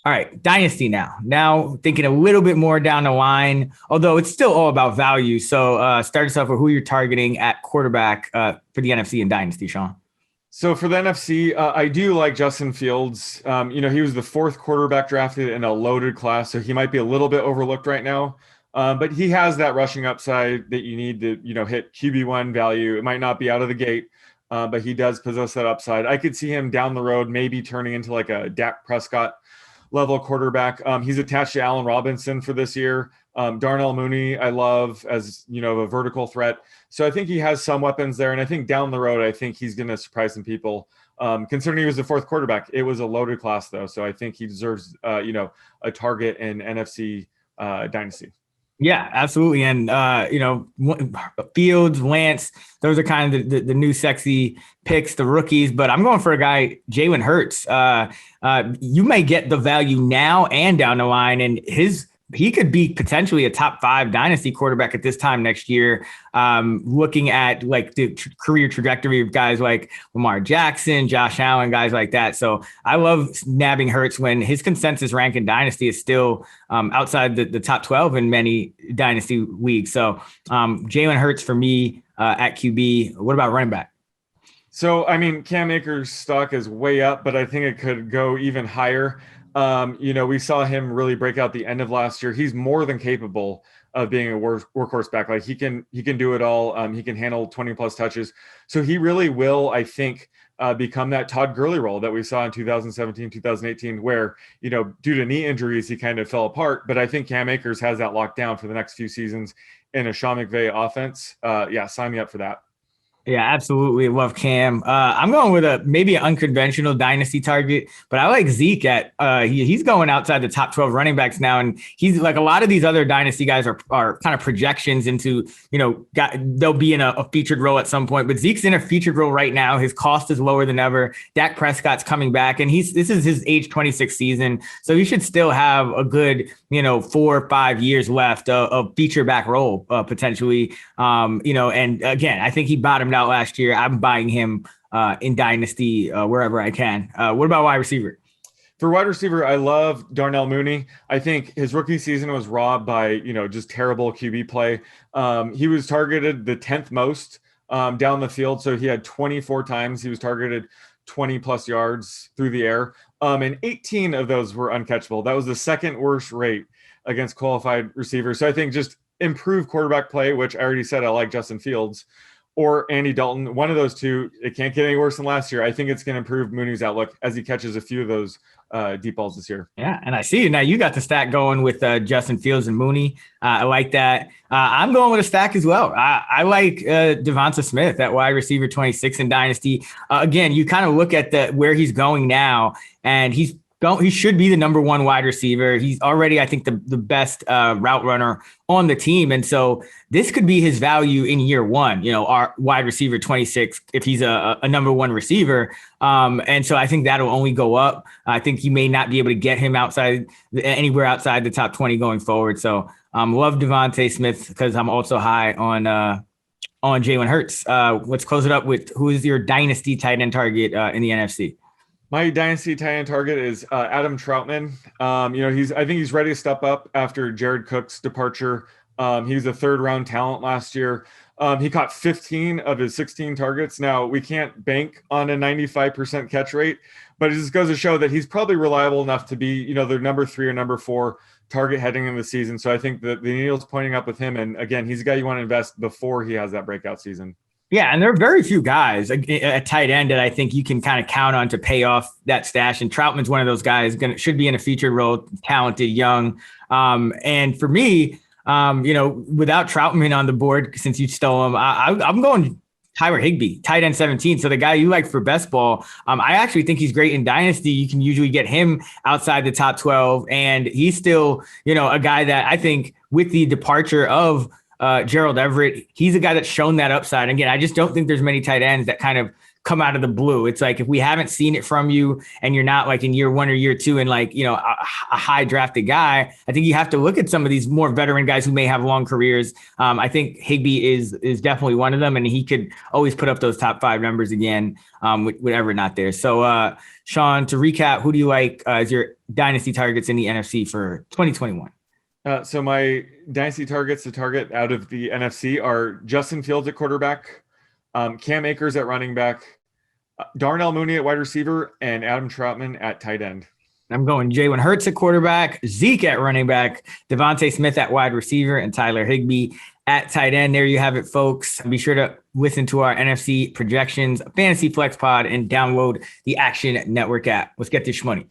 All right, Dynasty now. Now thinking a little bit more down the line, although it's still all about value. So start us off with who you're targeting at quarterback for the NFC and Dynasty, Sean. So for the NFC, I do like Justin Fields. He was the fourth quarterback drafted in a loaded class, so he might be a little bit overlooked right now. But he has that rushing upside that you need to, hit QB1 value. It might not be out of the gate, but he does possess that upside. I could see him down the road, maybe turning into like a Dak Prescott level quarterback. He's attached to Allen Robinson for this year. Darnell Mooney, I love as, a vertical threat. So I think he has some weapons there. And I think down the road, I think he's going to surprise some people. Considering he was the fourth quarterback, it was a loaded class though. So I think he deserves, a target in NFC Dynasty. Yeah, absolutely. And, Fields, Lance, those are kind of the new sexy picks, the rookies. But I'm going for a guy, Jalen Hurts. You may get the value now and down the line. And he could be potentially a top 5 dynasty quarterback at this time next year. Looking at like the career trajectory of guys like Lamar Jackson, Josh Allen, guys like that. So I love nabbing Hurts when his consensus rank in dynasty is still outside the top 12 in many dynasty leagues. So Jalen Hurts for me at QB. What about running back? So, Cam Akers' stock is way up, but I think it could go even higher. We saw him really break out the end of last year. He's more than capable of being a workhorse back. Like he can do it all. He can handle 20 plus touches. So he really will, I think, become that Todd Gurley role that we saw in 2017, 2018, where, due to knee injuries, he kind of fell apart. But I think Cam Akers has that locked down for the next few seasons in a Sean McVay offense. Sign me up for that. Yeah, absolutely. Love Cam. I'm going with maybe an unconventional dynasty target, but I like Zeke at he's going outside the top 12 running backs now. And he's like a lot of these other dynasty guys are kind of projections into, they'll be in a featured role at some point, but Zeke's in a featured role right now. His cost is lower than ever. Dak Prescott's coming back and this is his age 26 season. So he should still have a good, 4 or 5 years left of feature back role potentially. And again, I think he bottomed out last year. I'm buying him in dynasty wherever I can. What about wide receiver? For wide receiver, I love Darnell Mooney. I think his rookie season was robbed by, just terrible QB play. He was targeted the 10th most down the field. So he had 24 times he was targeted 20 plus yards through the air. And 18 of those were uncatchable. That was the second worst rate against qualified receivers. So I think just improve quarterback play, which I already said I like Justin Fields, or Andy Dalton. One of those two, it can't get any worse than last year. I think it's going to improve Mooney's outlook as he catches a few of those deep balls this year. Yeah, and I see now you got the stack going with Justin Fields and Mooney. I like that. I'm going with a stack as well. I like Devonta Smith at wide receiver 26 in Dynasty. Again, you kind of look at where he's going now, and he should be the number 1 wide receiver. He's already, I think, the best route runner on the team. And so this could be his value in year 1, our wide receiver 26, if he's a number 1 receiver. And so I think that'll only go up. I think you may not be able to get him anywhere outside the top 20 going forward. So love Devonta Smith because I'm also high on Jalen Hurts. Let's close it up with who is your dynasty tight end target in the NFC? My dynasty tight end target is Adam Troutman. I think he's ready to step up after Jared Cook's departure. He was a 3rd round talent last year. He caught 15 of his 16 targets. Now, we can't bank on a 95% catch rate, but it just goes to show that he's probably reliable enough to be, their number 3 or number 4 target heading into the season. So I think that the needle's pointing up with him. And again, he's a guy you want to invest before he has that breakout season. Yeah, and there are very few guys at tight end that I think you can kind of count on to pay off that stash. And Troutman's one of those guys, should be in a featured role, talented, young. And for me, without Troutman on the board, since you stole him, I'm going Tyler Higbee, tight end 17. So the guy you like for best ball, I actually think he's great in Dynasty. You can usually get him outside the top 12. And he's still, a guy that I think with the departure of Gerald Everett, he's a guy that's shown that upside. Again, I just don't think there's many tight ends that kind of come out of the blue. It's like, if we haven't seen it from you and you're not like in year 1 or year 2 and like, a high drafted guy, I think you have to look at some of these more veteran guys who may have long careers. I think Higbee is definitely one of them, and he could always put up those top 5 numbers again, with ever not there. So, Sean, to recap, who do you like as your dynasty targets in the NFC for 2021? So my dynasty targets to target out of the NFC are Justin Fields at quarterback, Cam Akers at running back, Darnell Mooney at wide receiver, and Adam Troutman at tight end. I'm going Jalen Hurts at quarterback, Zeke at running back, Devontae Smith at wide receiver, and Tyler Higbee at tight end. There you have it, folks. Be sure to listen to our NFC projections, Fantasy Flex Pod, and download the Action Network app. Let's get this money.